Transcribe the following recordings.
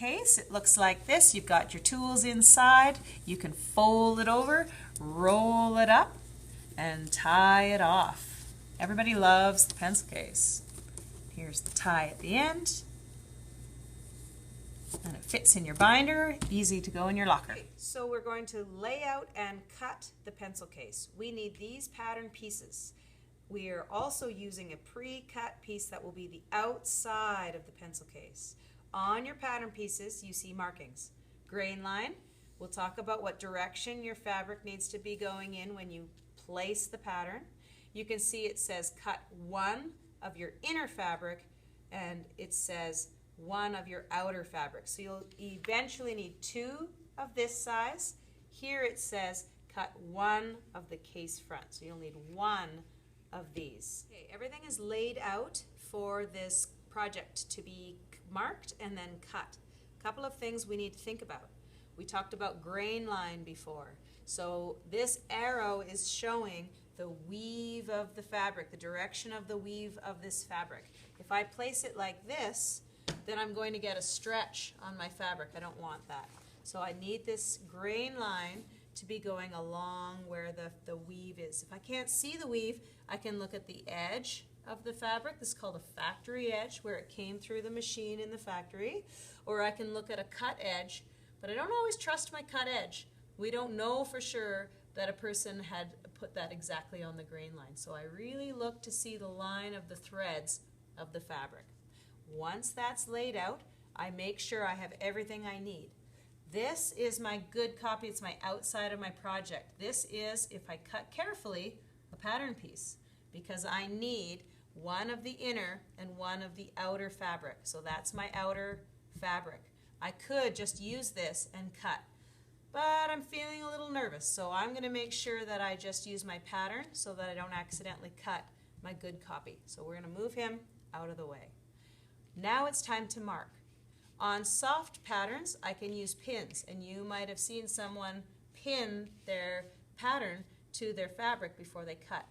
case. It looks like this. You've got your tools inside. You can fold it over, roll it up, and tie it off. Everybody loves the pencil case. Here's the tie at the end. And it fits in your binder, easy to go in your locker. So we're going to lay out and cut the pencil case. We need these pattern pieces. We are also using a pre-cut piece that will be the outside of the pencil case. On your pattern pieces, you see markings. Grain line, we'll talk about what direction your fabric needs to be going in when you place the pattern. You can see it says cut one of your inner fabric, and it says one of your outer fabric. So you'll eventually need two of this size. Here it says cut one of the case front. So you'll need one of these. Okay, everything is laid out for this project to be marked and then cut. A couple of things we need to think about. We talked about grain line before. So this arrow is showing the weave of the fabric, the direction of the weave of this fabric. If I place it like this, then I'm going to get a stretch on my fabric. I don't want that. So I need this grain line to be going along where the weave is. If I can't see the weave, I can look at the edge of the fabric. This is called a factory edge, where it came through the machine in the factory. Or I can look at a cut edge, but I don't always trust my cut edge. We don't know for sure that a person had put that exactly on the grain line. So I really look to see the line of the threads of the fabric. Once that's laid out, I make sure I have everything I need. This is my good copy. It's my outside of my project. This is, if I cut carefully, a pattern piece, because I need one of the inner and one of the outer fabric. So that's my outer fabric. I could just use this and cut, but I'm feeling a little nervous, so I'm going to make sure that I just use my pattern so that I don't accidentally cut my good copy. So we're going to move him out of the way. Now it's time to mark. On soft patterns, I can use pins, and you might have seen someone pin their pattern to their fabric before they cut.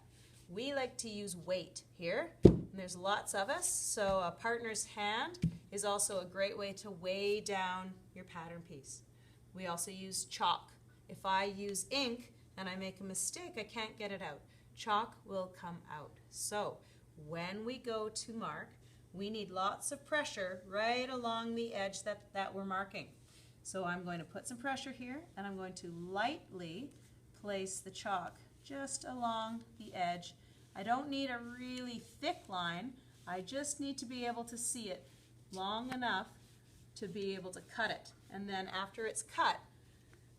We like to use weight here, and there's lots of us, so a partner's hand is also a great way to weigh down your pattern piece. We also use chalk. If I use ink and I make a mistake, I can't get it out. Chalk will come out. So when we go to mark, we need lots of pressure right along the edge that we're marking. So I'm going to put some pressure here, and I'm going to lightly place the chalk just along the edge. I don't need a really thick line. I just need to be able to see it long enough to be able to cut it. And then after it's cut,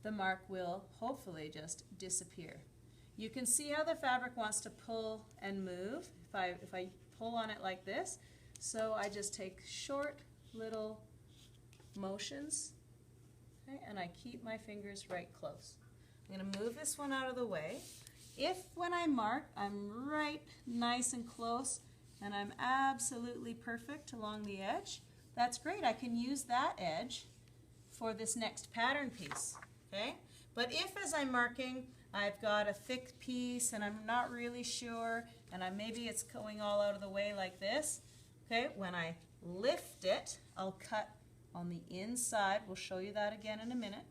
the mark will hopefully just disappear. You can see how the fabric wants to pull and move if I pull on it like this. So I just take short little motions, okay, and I keep my fingers right close. I'm going to move this one out of the way. If when I mark I'm right nice and close and I'm absolutely perfect along the edge, that's great. I can use that edge for this next pattern piece. Okay? But if as I'm marking I've got a thick piece and I'm not really sure and maybe it's going all out of the way like this, okay, when I lift it, I'll cut on the inside. We'll show you that again in a minute.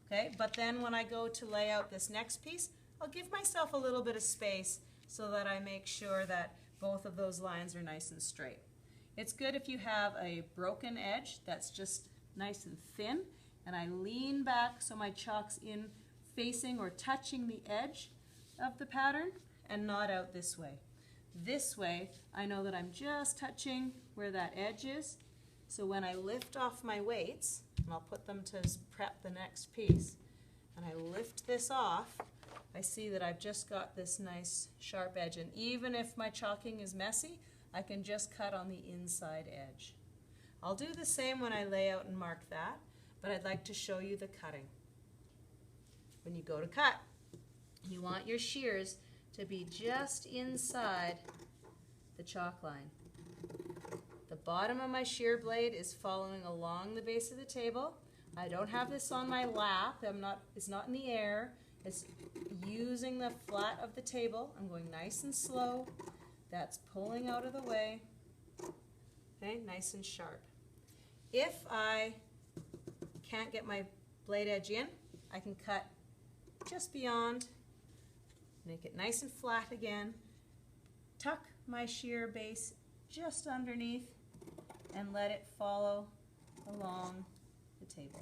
Okay, but then when I go to lay out this next piece, I'll give myself a little bit of space so that I make sure that both of those lines are nice and straight. It's good if you have a broken edge that's just nice and thin, and I lean back so my chalk's in facing or touching the edge of the pattern and not out this way. This way, I know that I'm just touching where that edge is. So when I lift off my weights, and I'll put them to prep the next piece, and I lift this off, I see that I've just got this nice sharp edge. And even if my chalking is messy, I can just cut on the inside edge. I'll do the same when I lay out and mark that, but I'd like to show you the cutting. When you go to cut, you want your shears to be just inside the chalk line. The bottom of my shear blade is following along the base of the table. I don't have this on my lap. It's not in the air. It's using the flat of the table. I'm going nice and slow. That's pulling out of the way. Okay, nice and sharp. If I can't get my blade edge in, I can cut just beyond, make it nice and flat again, tuck my shear base just underneath, and let it follow along the table.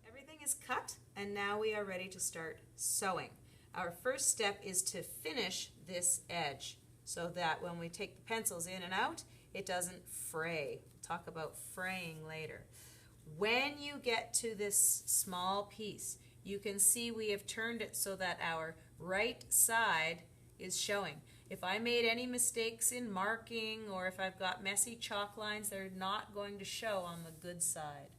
Everything is cut, and now we are ready to start sewing. Our first step is to finish this edge so that when we take the pencils in and out, it doesn't fray. We'll talk about fraying later. When you get to this small piece, you can see we have turned it so that our right side is showing. If I made any mistakes in marking or if I've got messy chalk lines, they're not going to show on the good side.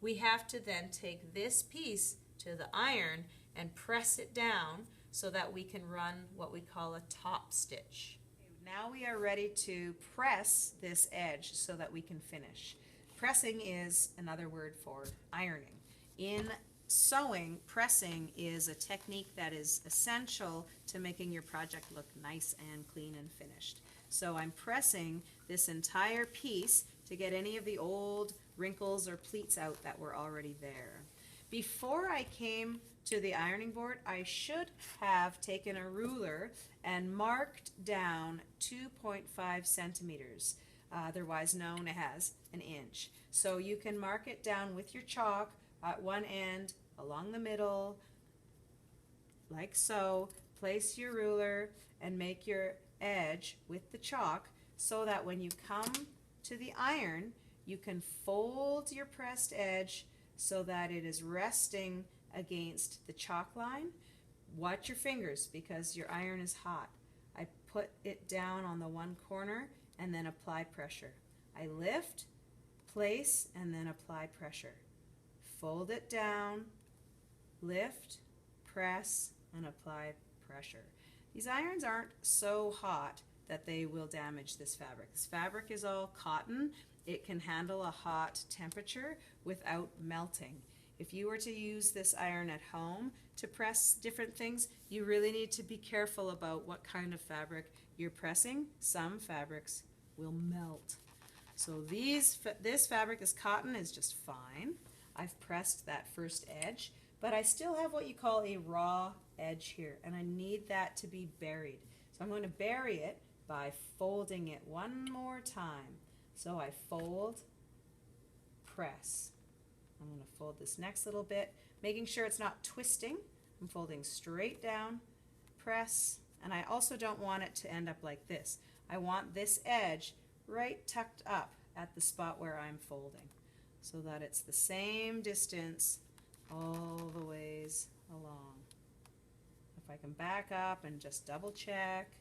We have to then take this piece to the iron and press it down so that we can run what we call a top stitch. Now we are ready to press this edge so that we can finish. Pressing is another word for ironing. In sewing, pressing is a technique that is essential to making your project look nice and clean and finished. So I'm pressing this entire piece to get any of the old wrinkles or pleats out that were already there. Before I came to the ironing board, I should have taken a ruler and marked down 2.5 centimeters, otherwise known as an inch. So you can mark it down with your chalk at one end, along the middle, like so. Place your ruler and make your edge with the chalk so that when you come to the iron, you can fold your pressed edge so that it is resting against the chalk line. Watch your fingers because your iron is hot. I put it down on the one corner and then apply pressure. I lift, place, and then apply pressure. Fold it down, lift, press, and apply pressure. These irons aren't so hot that they will damage this fabric. This fabric is all cotton. It can handle a hot temperature without melting. If you were to use this iron at home to press different things, you really need to be careful about what kind of fabric you're pressing. Some fabrics will melt. So this fabric, this cotton, is just fine. I've pressed that first edge, but I still have what you call a raw edge here, and I need that to be buried. So I'm going to bury it by folding it one more time. So I fold, press. I'm going to fold this next little bit, making sure it's not twisting. I'm folding straight down, press, and I also don't want it to end up like this. I want this edge right tucked up at the spot where I'm folding, so that it's the same distance all the ways along. If I can back up and just double check,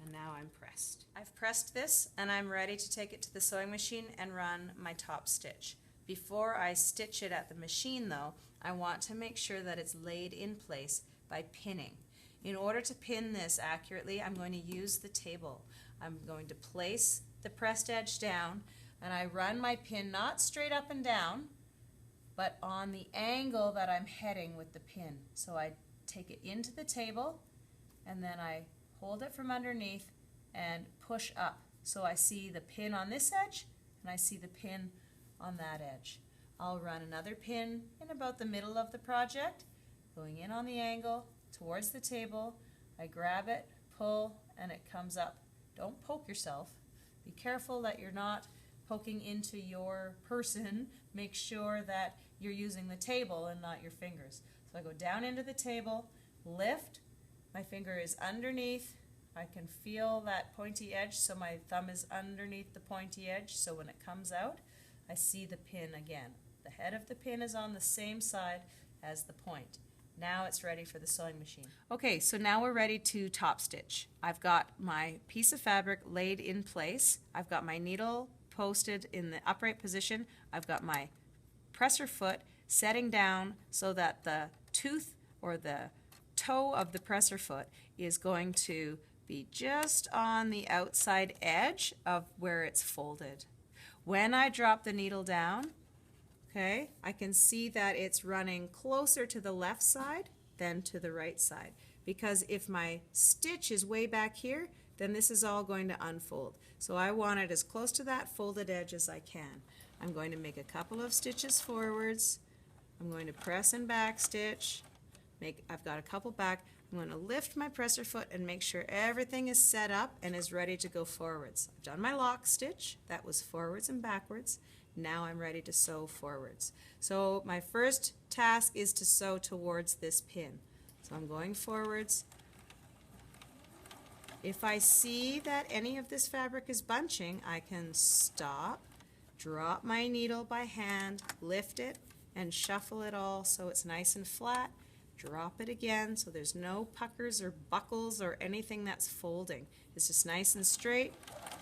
and now I'm pressed. I've pressed this and I'm ready to take it to the sewing machine and run my top stitch. Before I stitch it at the machine though, I want to make sure that it's laid in place by pinning. In order to pin this accurately, I'm going to use the table. I'm going to place the pressed edge down, and I run my pin not straight up and down, but on the angle that I'm heading with the pin. So I take it into the table, and then I hold it from underneath and push up. So I see the pin on this edge, and I see the pin on that edge. I'll run another pin in about the middle of the project, going in on the angle towards the table. I grab it, pull, and it comes up. Don't poke yourself. Be careful that you're not poking into your person. Make sure that you're using the table and not your fingers. So I go down into the table, lift, my finger is underneath. I can feel that pointy edge, so my thumb is underneath the pointy edge, so when it comes out, I see the pin again. The head of the pin is on the same side as the point. Now it's ready for the sewing machine. Okay, so now we're ready to top stitch. I've got my piece of fabric laid in place. I've got my needle posted in the upright position. I've got my presser foot setting down so that the tooth or the toe of the presser foot is going to be just on the outside edge of where it's folded. When I drop the needle down, okay, I can see that it's running closer to the left side than to the right side, because if my stitch is way back here, then this is all going to unfold. So I want it as close to that folded edge as I can. I'm going to make a couple of stitches forwards. I'm going to press and back stitch. I've got a couple back. I'm going to lift my presser foot and make sure everything is set up and is ready to go forwards. I've done my lock stitch. That was forwards and backwards. Now I'm ready to sew forwards. So my first task is to sew towards this pin. So I'm going forwards. If I see that any of this fabric is bunching, I can stop, drop my needle by hand, lift it, and shuffle it all so it's nice and flat. Drop it again so there's no puckers or buckles or anything that's folding. It's just nice and straight,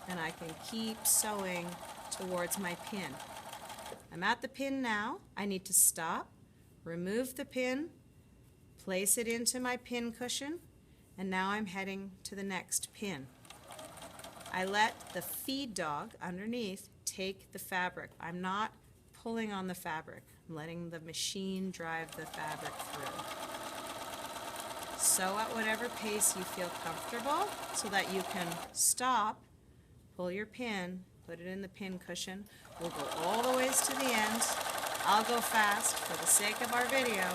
and I can keep sewing towards my pin. I'm at the pin now. I need to stop, remove the pin, place it into my pin cushion, and now I'm heading to the next pin. I let the feed dog underneath take the fabric. I'm not pulling on the fabric. I'm letting the machine drive the fabric through. Sew at whatever pace you feel comfortable so that you can stop, pull your pin, put it in the pin cushion. We'll go all the ways to the end. I'll go fast for the sake of our video.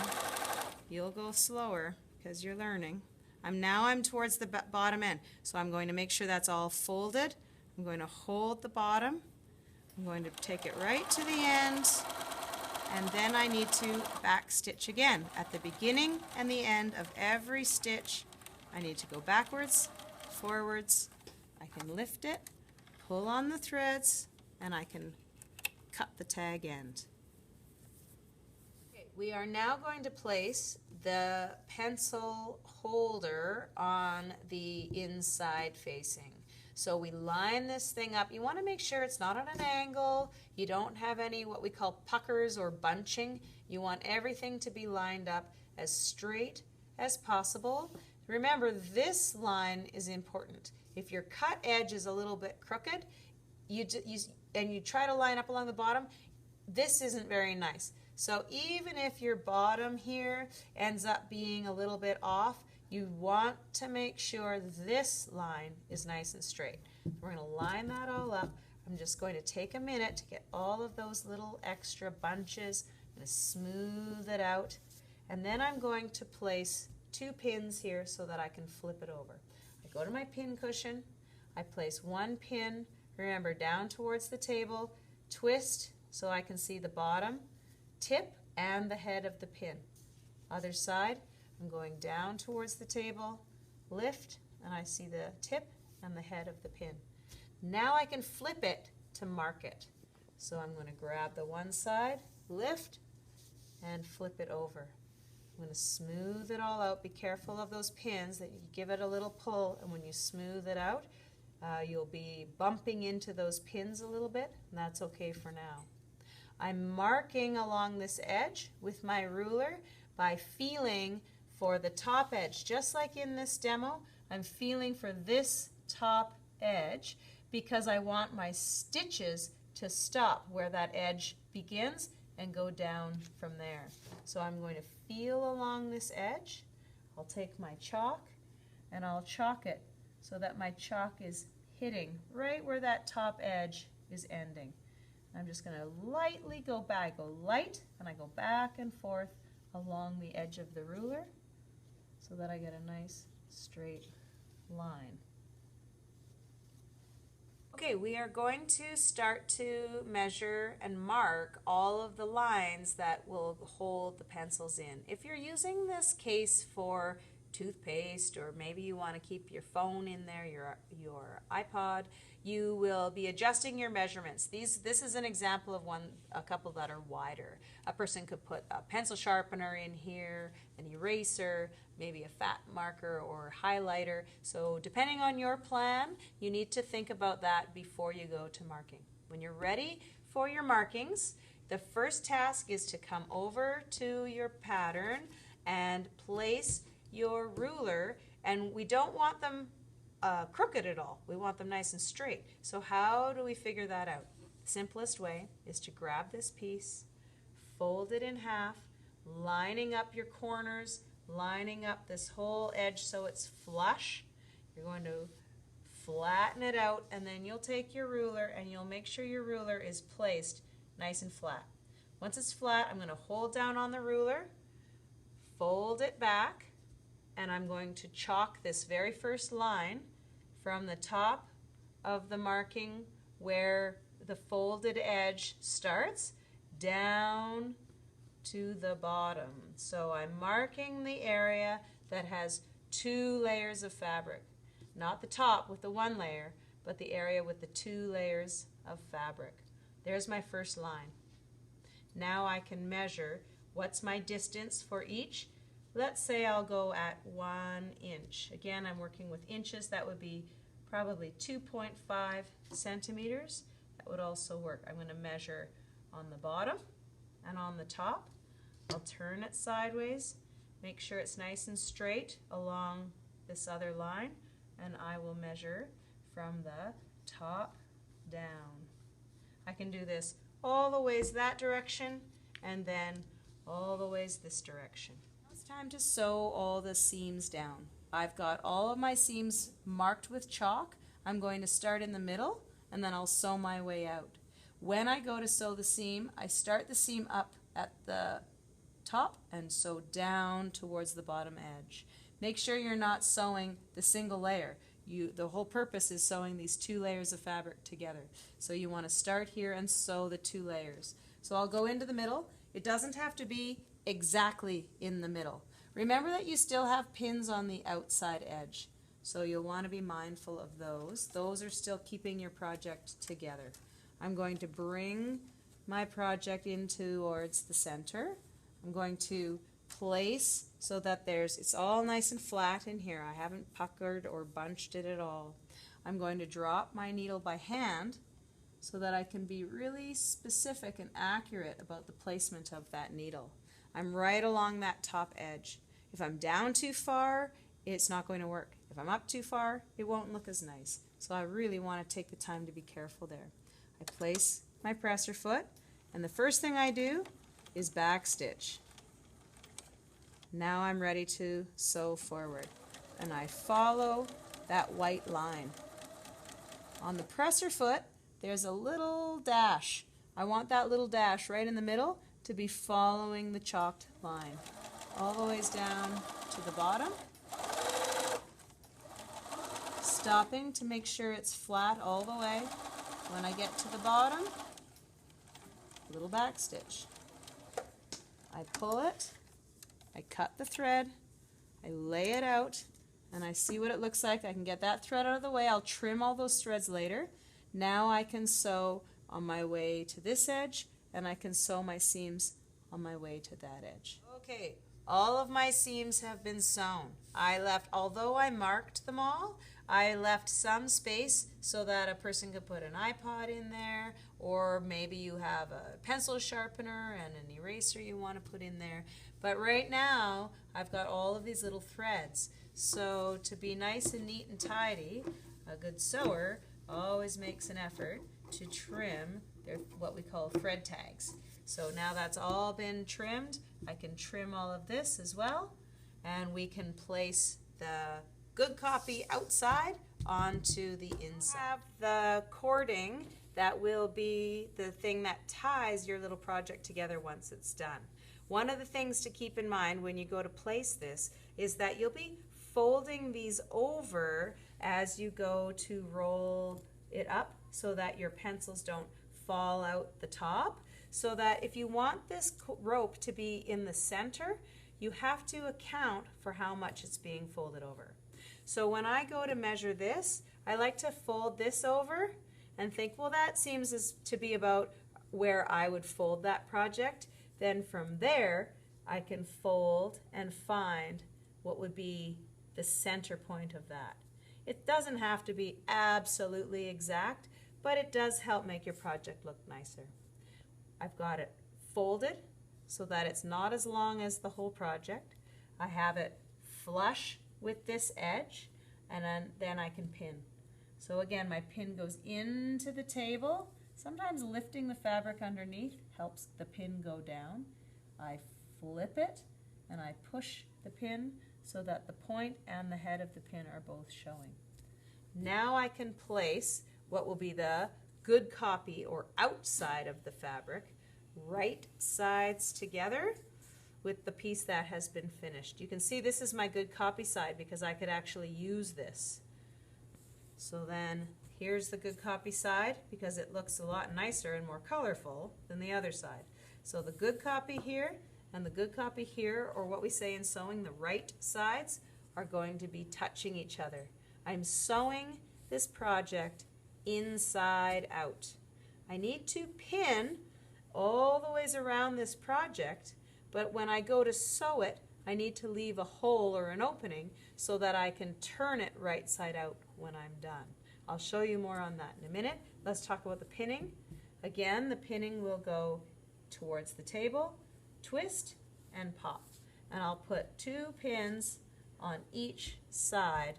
You'll go slower because you're learning. I'm towards the bottom end, so I'm going to make sure that's all folded. I'm going to hold the bottom. I'm going to take it right to the end, and then I need to back stitch again. At the beginning and the end of every stitch, I need to go backwards, forwards. I can lift it, pull on the threads, and I can cut the tag end. Okay, we are now going to place the pencil holder on the inside facing. So we line this thing up. You want to make sure it's not on an angle. You don't have any what we call puckers or bunching. You want everything to be lined up as straight as possible. Remember, this line is important. If your cut edge is a little bit crooked, and you try to line up along the bottom, this isn't very nice. So even if your bottom here ends up being a little bit off, you want to make sure this line is nice and straight. We're going to line that all up. I'm just going to take a minute to get all of those little extra bunches. I'm going to smooth it out. And then I'm going to place 2 pins here so that I can flip it over. I go to my pin cushion. I place 1 pin, remember, down towards the table, twist so I can see the bottom, tip, and the head of the pin. Other side. I'm going down towards the table, lift, and I see the tip and the head of the pin. Now I can flip it to mark it. So I'm going to grab the one side, lift, and flip it over. I'm going to smooth it all out. Be careful of those pins that you give it a little pull, and when you smooth it out, you'll be bumping into those pins a little bit, and that's okay for now. I'm marking along this edge with my ruler by feeling for the top edge. Just like in this demo, I'm feeling for this top edge because I want my stitches to stop where that edge begins and go down from there. So I'm going to feel along this edge. I'll take my chalk and I'll chalk it so that my chalk is hitting right where that top edge is ending. I'm just going to lightly go back. I go light and I go back and forth along the edge of the ruler so that I get a nice straight line. Okay, we are going to start to measure and mark all of the lines that will hold the pencils in. If you're using this case for toothpaste, or maybe you want to keep your phone in there, your iPod, you will be adjusting your measurements. This is an example of a couple that are wider. A person could put a pencil sharpener in here, an eraser, maybe a fat marker or highlighter. So depending on your plan, you need to think about that before you go to marking. When you're ready for your markings, the first task is to come over to your pattern and place your ruler, and we don't want them crooked at all. We want them nice and straight. So how do we figure that out? The simplest way is to grab this piece, fold it in half, lining up your corners, lining up this whole edge so it's flush. You're going to flatten it out, and then you'll take your ruler and you'll make sure your ruler is placed nice and flat. Once it's flat, I'm going to hold down on the ruler, fold it back, and I'm going to chalk this very first line from the top of the marking where the folded edge starts down to the bottom. So I'm marking the area that has 2 layers of fabric. Not the top with the 1 layer, but the area with the 2 layers of fabric. There's my first line. Now I can measure what's my distance for each. Let's say I'll go at 1 inch. Again, I'm working with inches. That would be probably 2.5 centimeters. That would also work. I'm going to measure on the bottom and on the top. I'll turn it sideways, make sure it's nice and straight along this other line, and I will measure from the top down. I can do this all the ways that direction and then all the ways this direction. Now it's time to sew all the seams down. I've got all of my seams marked with chalk. I'm going to start in the middle and then I'll sew my way out. When I go to sew the seam, I start the seam up at the top and sew down towards the bottom edge. Make sure you're not sewing the single layer. The whole purpose is sewing these 2 layers of fabric together. So you want to start here and sew the 2 layers. So I'll go into the middle. It doesn't have to be exactly in the middle. Remember that you still have pins on the outside edge. So you'll want to be mindful of those. Those are still keeping your project together. I'm going to bring my project in towards the center. I'm going to place so that it's all nice and flat in here. I haven't puckered or bunched it at all. I'm going to drop my needle by hand so that I can be really specific and accurate about the placement of that needle. I'm right along that top edge. If I'm down too far, it's not going to work. If I'm up too far, it won't look as nice. So I really want to take the time to be careful there. I place my presser foot, and the first thing I do is backstitch. Now I'm ready to sew forward, and I follow that white line. On the presser foot, there's a little dash. I want that little dash right in the middle to be following the chalked line all the ways down to the bottom, stopping to make sure it's flat all the way. When I get to the bottom, little back stitch. I pull it, I cut the thread, I lay it out, and I see what it looks like. I can get that thread out of the way. I'll trim all those threads later. Now I can sew on my way to this edge, and I can sew my seams on my way to that edge. Okay, all of my seams have been sewn. Although I marked them all, I left some space so that a person could put an iPod in there, or maybe you have a pencil sharpener and an eraser you want to put in there. But right now, I've got all of these little threads. So to be nice and neat and tidy, a good sewer always makes an effort to trim what we call thread tags. So now that's all been trimmed, I can trim all of this as well, and we can place the good copy outside onto the inside. Have the cording that will be the thing that ties your little project together once it's done. One of the things to keep in mind when you go to place this is that you'll be folding these over as you go to roll it up so that your pencils don't fall out the top. So that if you want this rope to be in the center, you have to account for how much it's being folded over. So when I go to measure this, I like to fold this over and think, well, that seems to be about where I would fold that project. Then from there, I can fold and find what would be the center point of that. It doesn't have to be absolutely exact, but it does help make your project look nicer. I've got it folded so that it's not as long as the whole project. I have it flush with this edge, and then I can pin. So again, my pin goes into the table. Sometimes lifting the fabric underneath helps the pin go down. I flip it and I push the pin so that the point and the head of the pin are both showing. Now I can place what will be the good copy or outside of the fabric right sides together with the piece that has been finished. You can see this is my good copy side because I could actually use this. So then here's the good copy side because it looks a lot nicer and more colorful than the other side. So the good copy here and the good copy here, or what we say in sewing, the right sides, are going to be touching each other. I'm sewing this project inside out. I need to pin all the ways around this project, but when I go to sew it, I need to leave a hole or an opening so that I can turn it right side out when I'm done. I'll show you more on that in a minute. Let's talk about the pinning. Again, the pinning will go towards the table, twist, and pop. And I'll put 2 pins on each side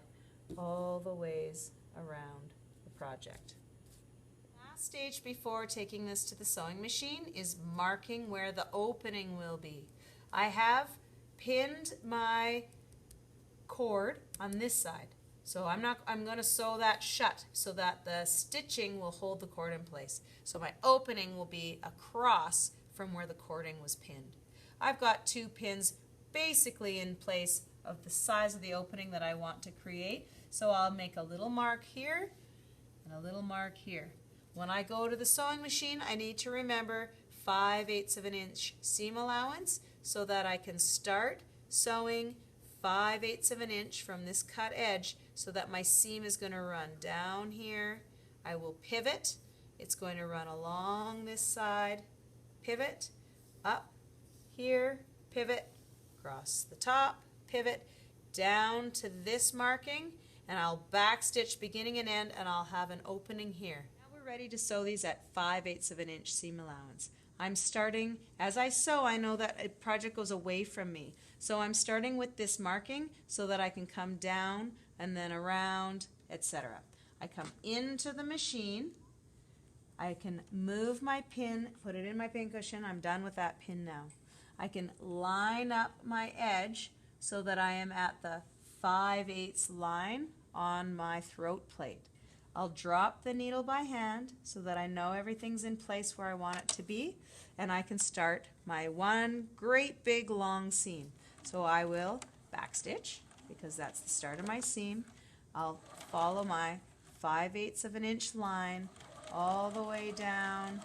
all the ways around the project. Last stage before taking this to the sewing machine is marking where the opening will be. I have pinned my cord on this side. So I'm going to sew that shut so that the stitching will hold the cord in place. So my opening will be across from where the cording was pinned. I've got 2 pins basically in place of the size of the opening that I want to create. So I'll make a little mark here and a little mark here. When I go to the sewing machine, I need to remember 5/8 of an inch seam allowance so that I can start sewing 5/8 of an inch from this cut edge so that my seam is going to run down here. I will pivot. It's going to run along this side, pivot, up here, pivot, across the top, pivot, down to this marking, and I'll back stitch beginning and end, and I'll have an opening here. Now we're ready to sew these at 5/8 of an inch seam allowance. I'm starting, as I sew, I know that a project goes away from me. So I'm starting with this marking so that I can come down and then around, etc. I come into the machine. I can move my pin, put it in my pin cushion. I'm done with that pin now. I can line up my edge so that I am at the 5/8 line on my throat plate. I'll drop the needle by hand so that I know everything's in place where I want it to be, and I can start my one great big long seam. So I will backstitch because that's the start of my seam. I'll follow my 5/8 of an inch line all the way down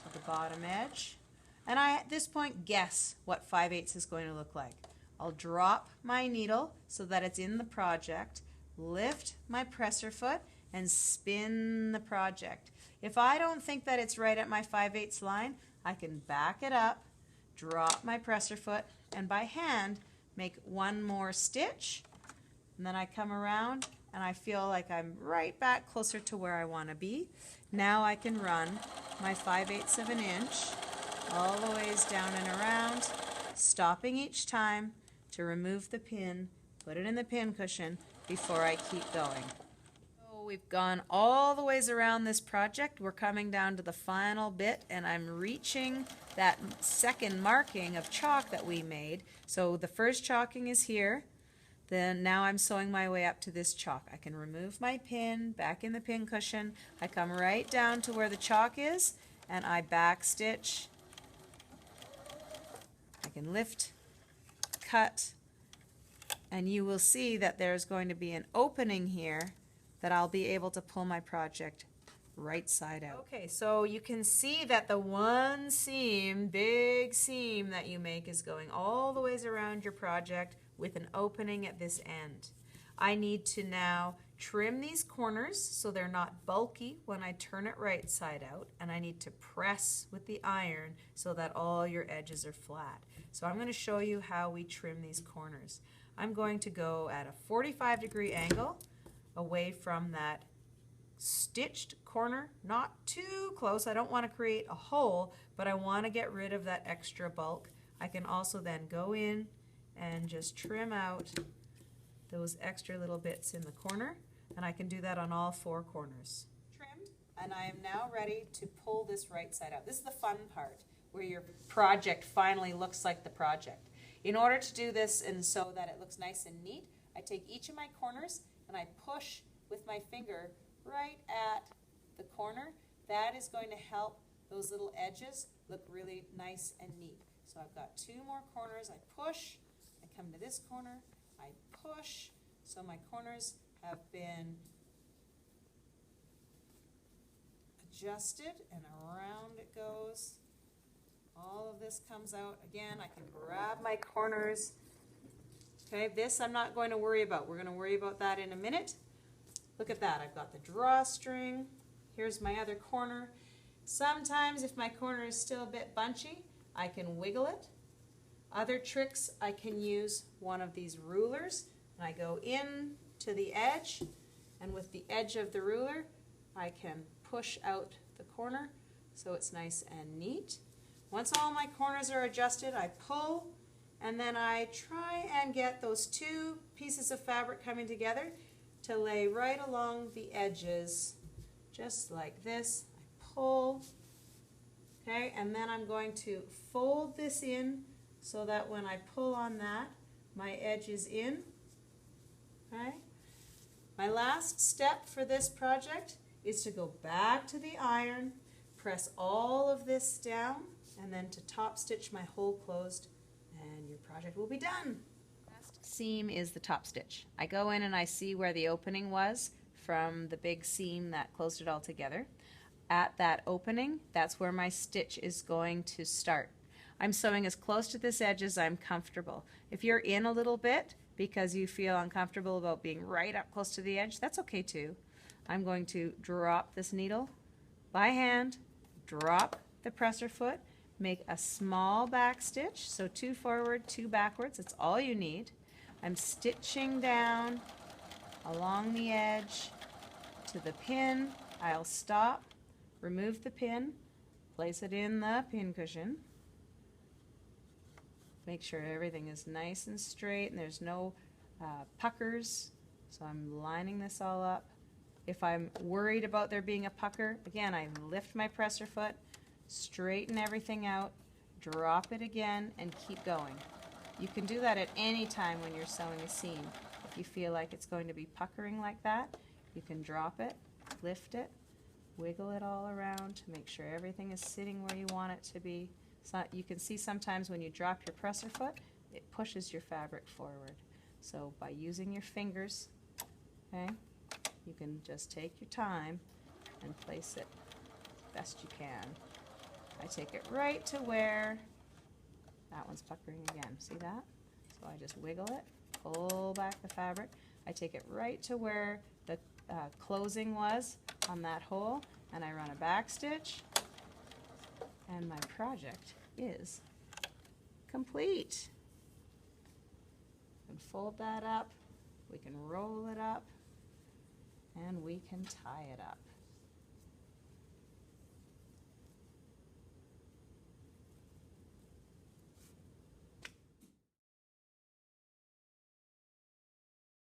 to the bottom edge, and I at this point guess what 5/8 is going to look like. I'll drop my needle so that it's in the project, lift my presser foot, and spin the project. If I don't think that it's right at my 5/8 line, I can back it up, drop my presser foot, and by hand make one more stitch, and then I come around and I feel like I'm right back closer to where I want to be. Now I can run my 5/8 of an inch all the ways down and around, stopping each time to remove the pin, put it in the pin cushion before I keep going. So we've gone all the ways around this project. We're coming down to the final bit, and I'm reaching that second marking of chalk that we made. So the first chalking is here. Then now I'm sewing my way up to this chalk. I can remove my pin, back in the pin cushion. I come right down to where the chalk is, and I back stitch. I can lift, cut, and you will see that there's going to be an opening here that I'll be able to pull my project right side out. Okay, so you can see that the one seam, big seam that you make is going all the ways around your project with an opening at this end. I need to now trim these corners so they're not bulky when I turn it right side out, and I need to press with the iron so that all your edges are flat. So I'm going to show you how we trim these corners. I'm going to go at a 45-degree angle away from that stitched corner, not too close. I don't want to create a hole, but I want to get rid of that extra bulk. I can also then go in and just trim out those extra little bits in the corner, and I can do that on all 4 corners. Trimmed, and I am now ready to pull this right side out. This is the fun part, where your project finally looks like the project. In order to do this and so that it looks nice and neat, I take each of my corners and I push with my finger right at the corner. That is going to help those little edges look really nice and neat. So I've got 2 more corners. I push, I come to this corner, I push, so my corners have been adjusted and around it goes. All of this comes out. Again, I can grab my corners. Okay, this I'm not going to worry about. We're going to worry about that in a minute. Look at that. I've got the drawstring. Here's my other corner. Sometimes if my corner is still a bit bunchy, I can wiggle it. Other tricks, I can use one of these rulers, and I go in to the edge, and with the edge of the ruler, I can push out the corner so it's nice and neat. Once all my corners are adjusted, I pull, and then I try and get those 2 pieces of fabric coming together to lay right along the edges, just like this. I pull, okay, and then I'm going to fold this in so that when I pull on that, my edge is in, okay. My last step for this project is to go back to the iron, press all of this down, and then to top stitch my hole closed, and your project will be done. Last seam is the top stitch. I go in and I see where the opening was from the big seam that closed it all together. At that opening, that's where my stitch is going to start. I'm sewing as close to this edge as I'm comfortable. If you're in a little bit because you feel uncomfortable about being right up close to the edge, that's okay too. I'm going to drop this needle by hand, drop the presser foot, make a small back stitch, so 2 forward, 2 backwards, that's all you need. I'm stitching down along the edge to the pin. I'll stop, remove the pin, place it in the pin cushion. Make sure everything is nice and straight and there's no puckers. So I'm lining this all up. If I'm worried about there being a pucker, again, I lift my presser foot, straighten everything out, drop it again, and keep going. You can do that at any time when you're sewing a seam. If you feel like it's going to be puckering like that, you can drop it, lift it, wiggle it all around to make sure everything is sitting where you want it to be. So you can see sometimes when you drop your presser foot, it pushes your fabric forward. So by using your fingers, okay, you can just take your time and place it best you can. I take it right to where that one's puckering again. See that? So I just wiggle it, pull back the fabric. I take it right to where the closing was on that hole, and I run a back stitch, and my project is complete. We can fold that up, we can roll it up, and we can tie it up.